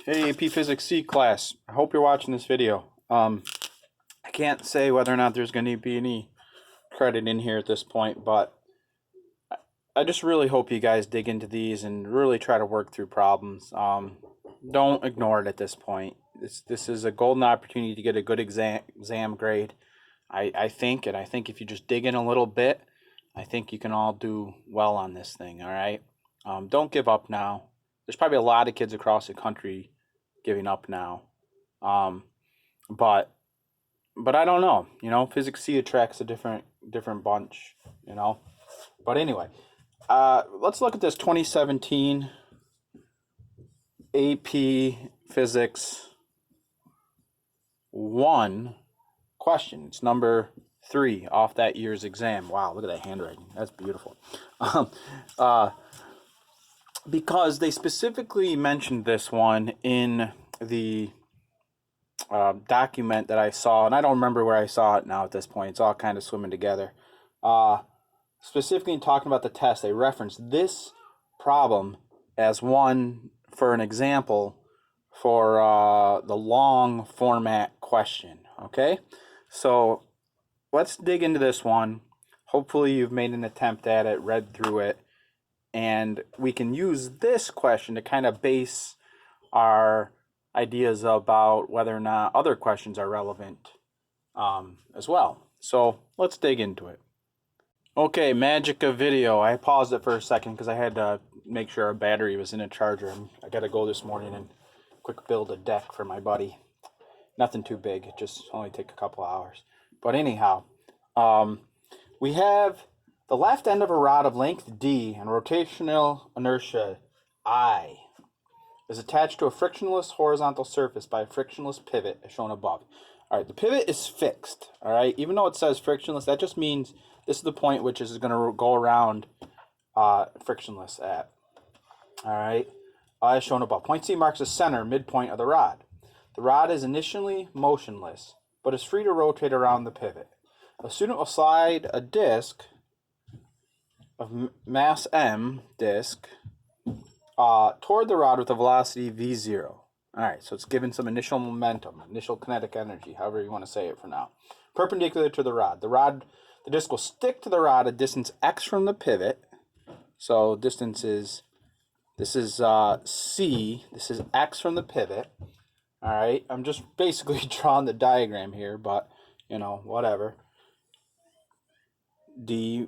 Hey, AP Physics C class. I hope you're watching this video. I can't say whether or not there's going to be any credit in here at this point, but I just really hope you guys dig into these and really try to work through problems. Don't ignore it at this point. This is a golden opportunity to get a good exam grade. I think if you just dig in a little bit, I think you can all do well on this thing, all right? Don't give up now. There's probably a lot of kids across the country giving up now. But I don't know. You know, Physics C attracts a different bunch, you know. But anyway, let's look at this 2017 AP Physics 1 question. It's number 3 off that year's exam. Wow, look at that handwriting. That's beautiful. Because they specifically mentioned this one in the document that I saw, and I don't remember where I saw it now at this point. It's all kind of swimming together. Specifically in talking about the test, they referenced this problem as one for an example for the long format question. Okay, so let's dig into this one. Hopefully you've made an attempt at it, read through it, and we can use this question to kind of base our ideas about whether or not other questions are relevant as well. So let's dig into it. Okay, magic of video. I paused it for a second because I had to make sure our battery was in a charger. I got to go this morning and quick build a deck for my buddy. Nothing too big. It just only take a couple hours. But anyhow, we have the left end of a rod of length D and rotational inertia I is attached to a frictionless horizontal surface by a frictionless pivot as shown above. All right, the pivot is fixed. All right, even though it says frictionless, that just means this is the point which is going to go around frictionless at. All right, as shown above. Point C marks the center midpoint of the rod. The rod is initially motionless, but is free to rotate around the pivot. A student will slide a disc of mass m toward the rod with a velocity v0. All right, so it's given some initial momentum, initial kinetic energy, however you want to say it for now, perpendicular to the rod. The disc will stick to the rod a distance x from the pivot. So distance is, this is c, this is x from the pivot. All right, I'm just basically drawing the diagram here, but, you know, whatever. D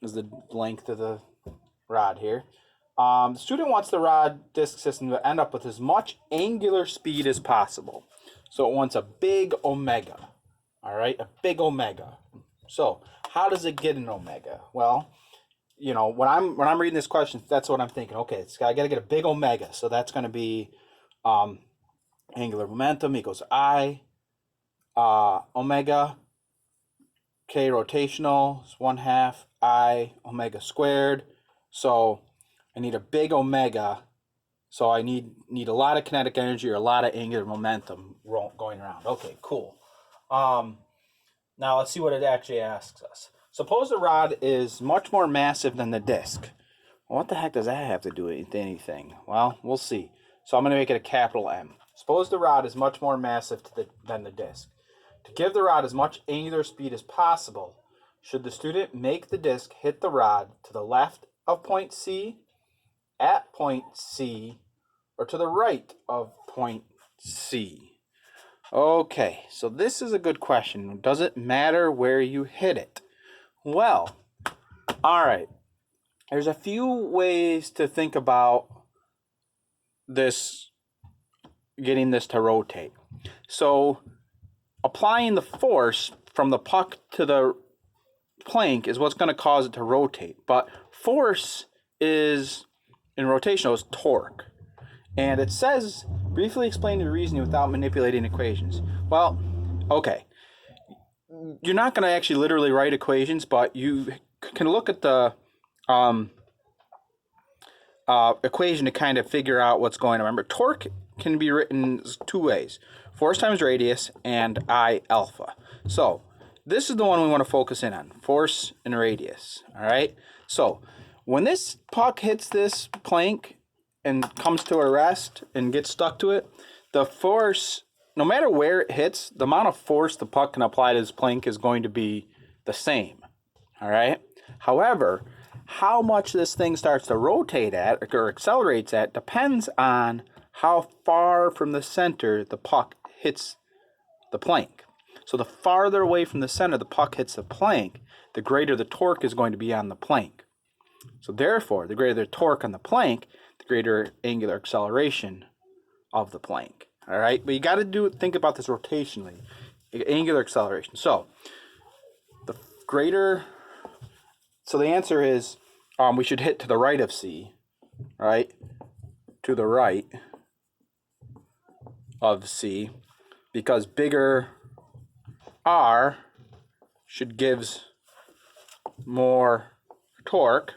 is the length of the rod here. The student wants the rod disc system to end up with as much angular speed as possible. So it wants a big omega. All right, a big omega. So how does it get an omega? Well, you know, when I'm reading this question, that's what I'm thinking. Okay, I got to get a big omega. So that's going to be angular momentum equals I omega. K rotational is 1/2 I omega squared. So I need a big omega. So I need a lot of kinetic energy or a lot of angular momentum going around. Okay, cool. Now let's see what it actually asks us. Suppose the rod is much more massive than the disc. Well, what the heck does that have to do with anything? Well, we'll see. So I'm going to make it a capital M. Suppose the rod is much more massive than the disc. To give the rod as much angular speed as possible, should the student make the disc hit the rod to the left of point C, at point C, or to the right of point C? Okay, so this is a good question. Does it matter where you hit it? Well, all right. There's a few ways to think about this, getting this to rotate. So applying the force from the puck to the plank is what's going to cause it to rotate. But force is, in rotational, is torque. And it says, briefly explain the reasoning without manipulating equations. Well, okay. You're not going to actually literally write equations, but you can look at the equation to kind of figure out what's going on. Remember, torque can be written 2 ways. Force times radius and I alpha. So this is the one we want to focus in on, force and radius. All right. So when this puck hits this plank and comes to a rest and gets stuck to it, the force, no matter where it hits, the amount of force the puck can apply to this plank is going to be the same. All right? However, how much this thing starts to rotate at or accelerates at depends on how far from the center the puck hits the plank. So the farther away from the center the puck hits the plank, the greater the torque is going to be on the plank. So therefore, the greater the torque on the plank, the greater angular acceleration of the plank. All right, but you got to think about this rotationally, angular acceleration. So the answer is we should hit to the right of C, right? To the right of C, because bigger R should gives more torque,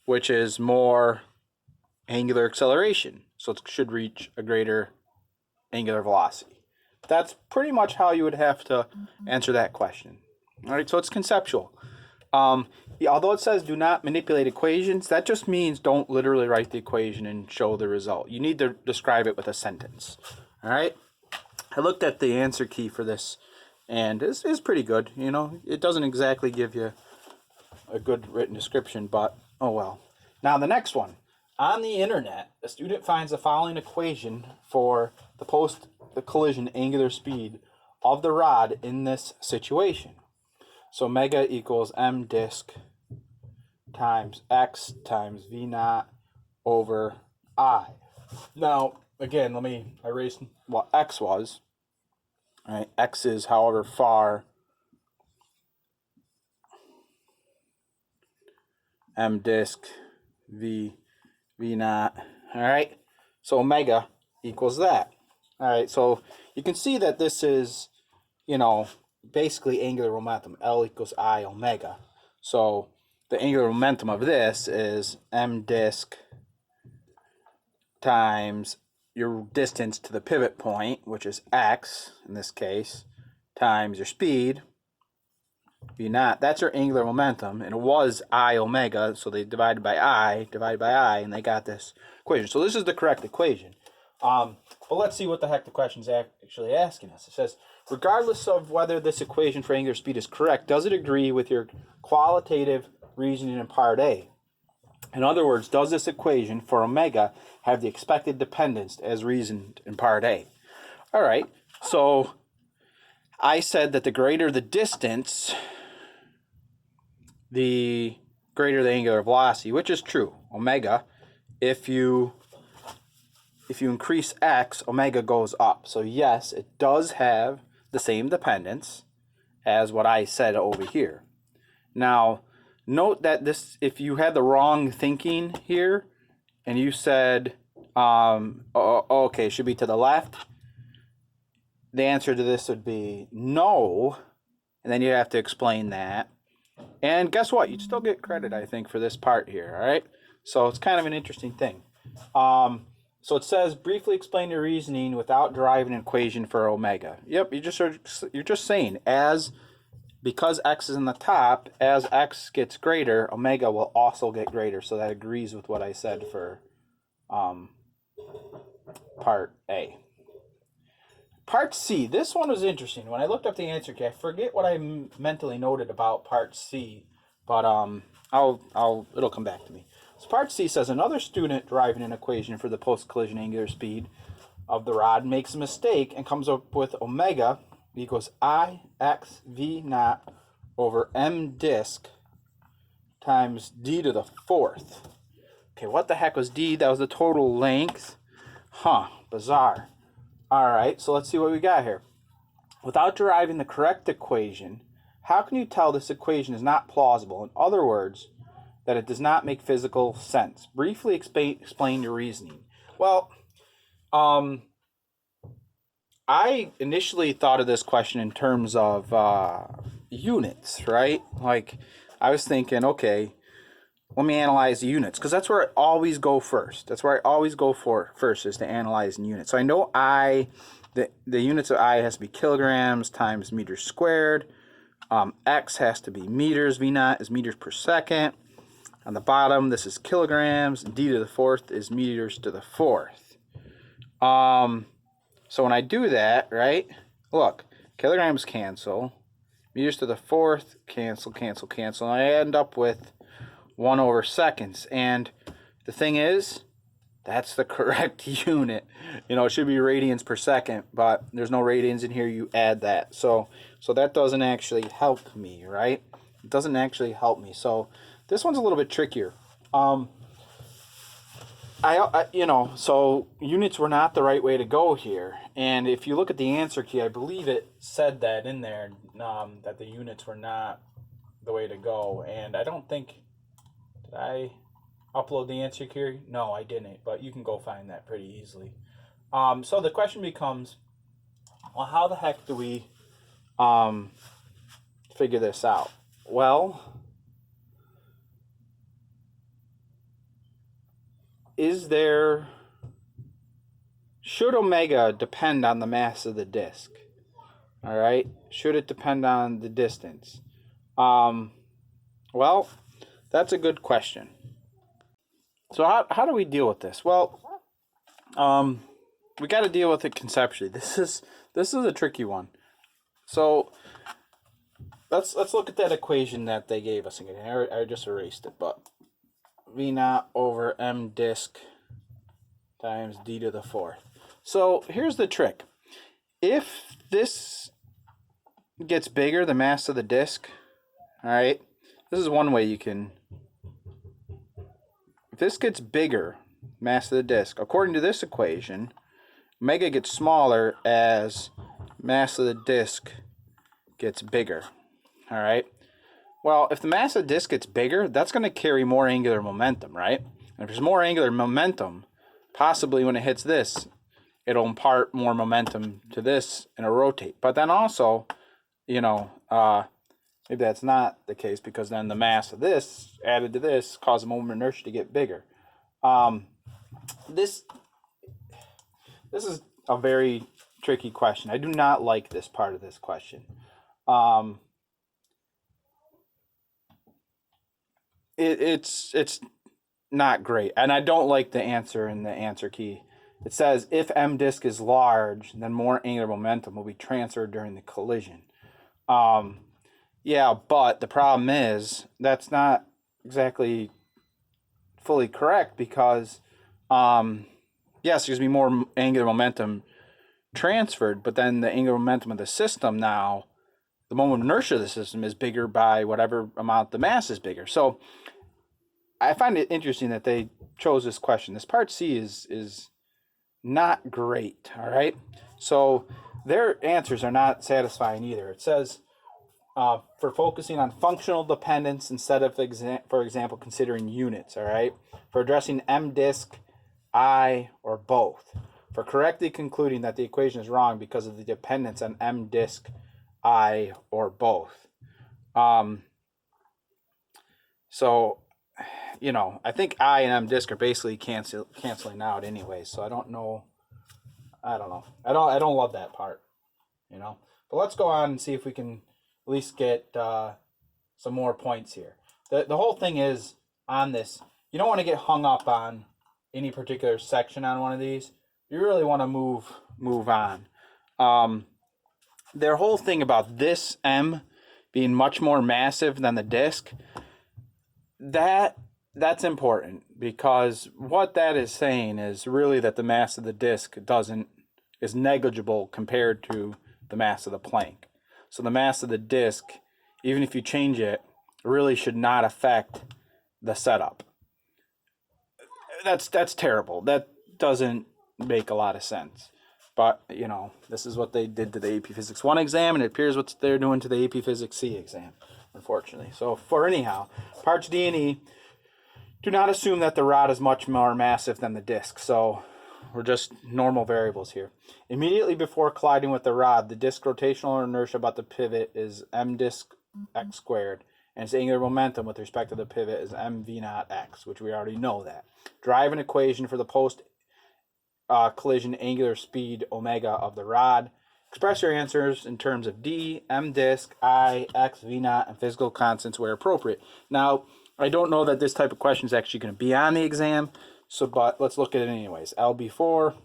which is more angular acceleration. So it should reach a greater angular velocity. That's pretty much how you would have to answer that question. All right, so it's conceptual. Although it says do not manipulate equations, that just means don't literally write the equation and show the result. You need to describe it with a sentence. All right? I looked at the answer key for this, and it's pretty good. You know, it doesn't exactly give you a good written description, but oh well. Now the next one. On the internet, a student finds the following equation for the post-collision angular speed of the rod in this situation. So omega equals m disk times x times v naught over I. Now, again, I erase what x was. All right, x is however far m disk v naught. All right, so omega equals that. All right, so you can see that this is, basically angular momentum. L equals I omega. So the angular momentum of this is m disk times your distance to the pivot point, which is x in this case, times your speed, v naught. That's your angular momentum, and it was I omega, so they divided by I, and they got this equation. So this is the correct equation. But let's see what the heck the question's actually asking us. It says, regardless of whether this equation for angular speed is correct, does it agree with your qualitative reasoning in part A? In other words, does this equation for omega have the expected dependence as reasoned in part A? All right, so I said that the greater the distance, the greater the angular velocity, which is true. Omega, if you increase x, omega goes up. So yes, it does have the same dependence as what I said over here. Now, note that this, if you had the wrong thinking here, and you said, okay, it should be to the left, the answer to this would be no, and then you have to explain that. And guess what? You'd still get credit, I think, for this part here, all right? So it's kind of an interesting thing. So it says, briefly explain your reasoning without deriving an equation for omega. Yep, you're just saying, because x is in the top, as x gets greater, omega will also get greater. So that agrees with what I said for part A. Part C, this one was interesting. When I looked up the answer key, I forget what I mentally noted about part C, but it'll come back to me. So part C says, another student deriving an equation for the post-collision angular speed of the rod makes a mistake and comes up with omega equals I x v naught over m disk times d to the fourth. Okay, what the heck was d? That was the total length. Bizarre. All right, so let's see what we got here. Without deriving the correct equation, how can you tell this equation is not plausible? In other words, that it does not make physical sense. Briefly explain your reasoning. Well, I initially thought of this question in terms of units, right? Like, I was thinking, okay, let me analyze the units, because that's where I always go first. That's where I always go for first, is to analyze in units. So I know the units of I has to be kilograms times meters squared. X has to be meters. V naught is meters per second. On the bottom, this is kilograms, and d to the fourth is meters to the fourth. So when I do that, right, look, kilograms cancel, meters to the fourth cancel, cancel, cancel, and I end up with 1 over seconds. And the thing is, that's the correct unit. You know, it should be radians per second, but there's no radians in here. You add that. So that doesn't actually help me, right? It doesn't actually help me. So this one's a little bit trickier. So units were not the right way to go here. And if you look at the answer key, I believe it said that in there, that the units were not the way to go. And I don't think, did I upload the answer key? No, I didn't, but you can go find that pretty easily. So the question becomes, well, how the heck do we figure this out? Well, should omega depend on the mass of the disk? All right, should it depend on the distance? Well, that's a good question. So how do we deal with this? Well, we got to deal with it conceptually. This is a tricky one. So let's look at that equation that they gave us again. I just erased it, but V naught over m disk times d to the fourth. So here's the trick. If this gets bigger, the mass of the disk, all right, this is one way you can. If this gets bigger, mass of the disk, according to this equation, omega gets smaller as mass of the disk gets bigger. All right. Well, if the mass of the disk gets bigger, that's going to carry more angular momentum, right? And if there's more angular momentum, possibly when it hits this, it'll impart more momentum to this and it'll rotate. But then also, you know, maybe that's not the case because then the mass of this added to this causes the moment of inertia to get bigger. This is a very tricky question. I do not like this part of this question. It's not great, and I don't like the answer in the answer key. It says if m disk is large, then more angular momentum will be transferred during the collision. Yeah, but the problem is that's not exactly fully correct because yes, there's going to be more angular momentum transferred, but then the angular momentum of the system now, the moment of inertia of the system is bigger by whatever amount the mass is bigger. So I find it interesting that they chose this question. This part C is not great, all right? So their answers are not satisfying either. It says for focusing on functional dependence instead of, for example, considering units, all right? For addressing M disk, I, or both. For correctly concluding that the equation is wrong because of the dependence on M disk, I, or both. So, you know, I think I and M disk are basically canceling out anyway. So I don't know. I don't love that part, you know. But let's go on and see if we can at least get some more points here. The whole thing is on this. You don't want to get hung up on any particular section on one of these. You really want to move on. Their whole thing about this M being much more massive than the disk, that's important because what that is saying is really that the mass of the disk is negligible compared to the mass of the plank. So the mass of the disk, even if you change it, really should not affect the setup. That's terrible. That doesn't make a lot of sense. But, you know, this is what they did to the AP Physics 1 exam, and it appears what they're doing to the AP Physics C exam, unfortunately. So, for anyhow, parts D and E, do not assume that the rod is much more massive than the disk. So, we're just normal variables here. Immediately before colliding with the rod, the disk rotational inertia about the pivot is m disk x squared, and its angular momentum with respect to the pivot is mv naught x, which we already know that. Drive an equation for the post collision angular speed omega of the rod. Express your answers in terms of d, m disk, I, x, v naught, and physical constants where appropriate. Now, I don't know that this type of question is actually going to be on the exam, but let's look at it anyways. L before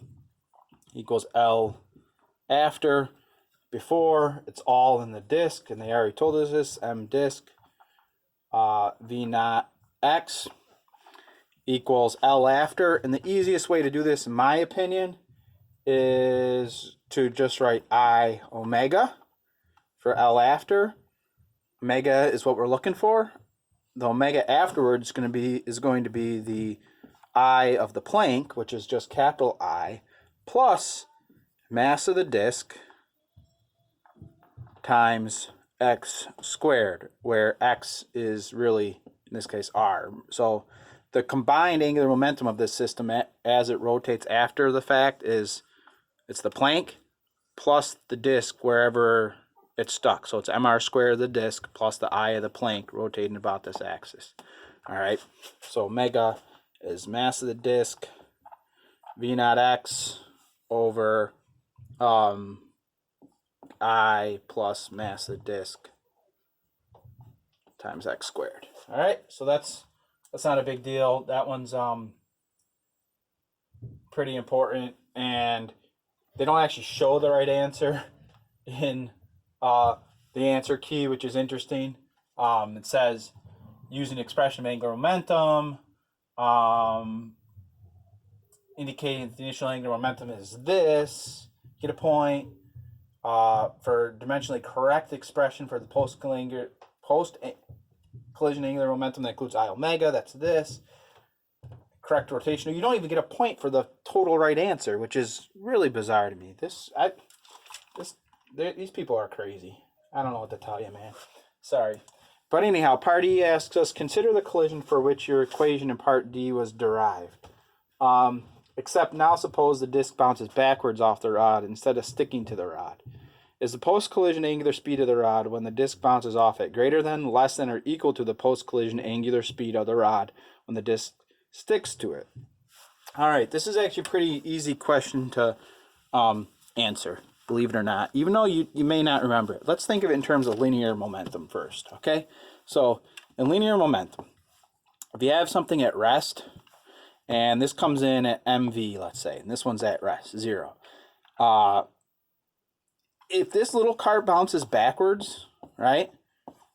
equals L after. Before, it's all in the disk, and they already told us this, M disk, V naught X equals L after. And the easiest way to do this, in my opinion, is to just write I omega for L after. Omega is what we're looking for. The omega afterwards is going to be the I of the plank, which is just capital I, plus mass of the disk times x squared, where x is really, in this case, r. So the combined angular momentum of this system as it rotates after the fact it's the plank plus the disk wherever it's stuck. So it's mr squared of the disk plus the I of the plank rotating about this axis. All right, so omega is mass of the disk, V naught x over I plus mass of the disk times x squared. All right, so that's not a big deal. That one's pretty important, and they don't actually show the right answer in the answer key, which is interesting. It says using expression of angular momentum, indicating that the initial angular momentum is this. Get a point. For dimensionally correct expression for the post-collision angular momentum that includes I omega, that's this. Correct rotational. You don't even get a point for the total right answer, which is really bizarre to me. These people are crazy. I don't know what to tell you, man. Sorry. But anyhow, part E asks us, consider the collision for which your equation in part D was derived. Except now suppose the disk bounces backwards off the rod instead of sticking to the rod. Is the post-collision angular speed of the rod when the disk bounces off it greater than, less than, or equal to the post-collision angular speed of the rod when the disk sticks to it? All right, this is actually a pretty easy question to answer, believe it or not, even though you may not remember it. Let's think of it in terms of linear momentum first, okay? So in linear momentum, if you have something at rest, and this comes in at mv, let's say, and this one's at rest, 0. If this little cart bounces backwards, right,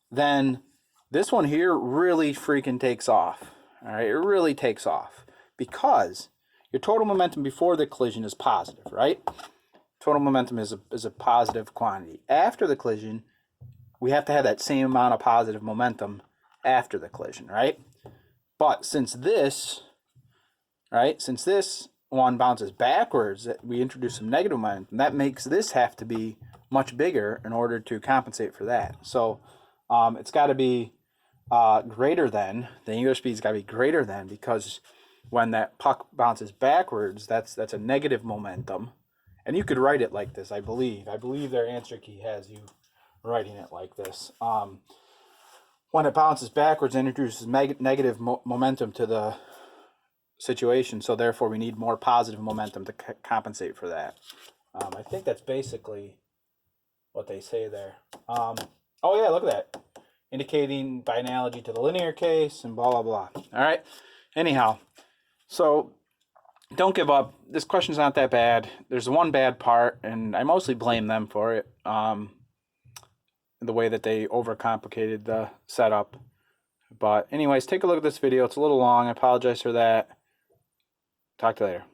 then this one here really freaking takes off. All right, it really takes off because your total momentum before the collision is positive, right? Total momentum is a positive quantity. After the collision, we have to have that same amount of positive momentum after the collision, right? But since this one bounces backwards, we introduce some negative momentum. That makes this have to be much bigger in order to compensate for that. So it's got to be greater than, the angular speed's got to be greater than, because when that puck bounces backwards, that's a negative momentum. And you could write it like this, I believe. I believe their answer key has you writing it like this. When it bounces backwards, it introduces negative momentum to the situation, so therefore we need more positive momentum to compensate for that. I think that's basically what they say there. Oh yeah, look at that. Indicating by analogy to the linear case and blah, blah, blah. All right. Anyhow, so don't give up. This question's not that bad. There's one bad part, and I mostly blame them for it. The way that they overcomplicated the setup. But anyways, take a look at this video. It's a little long. I apologize for that. Talk to you later.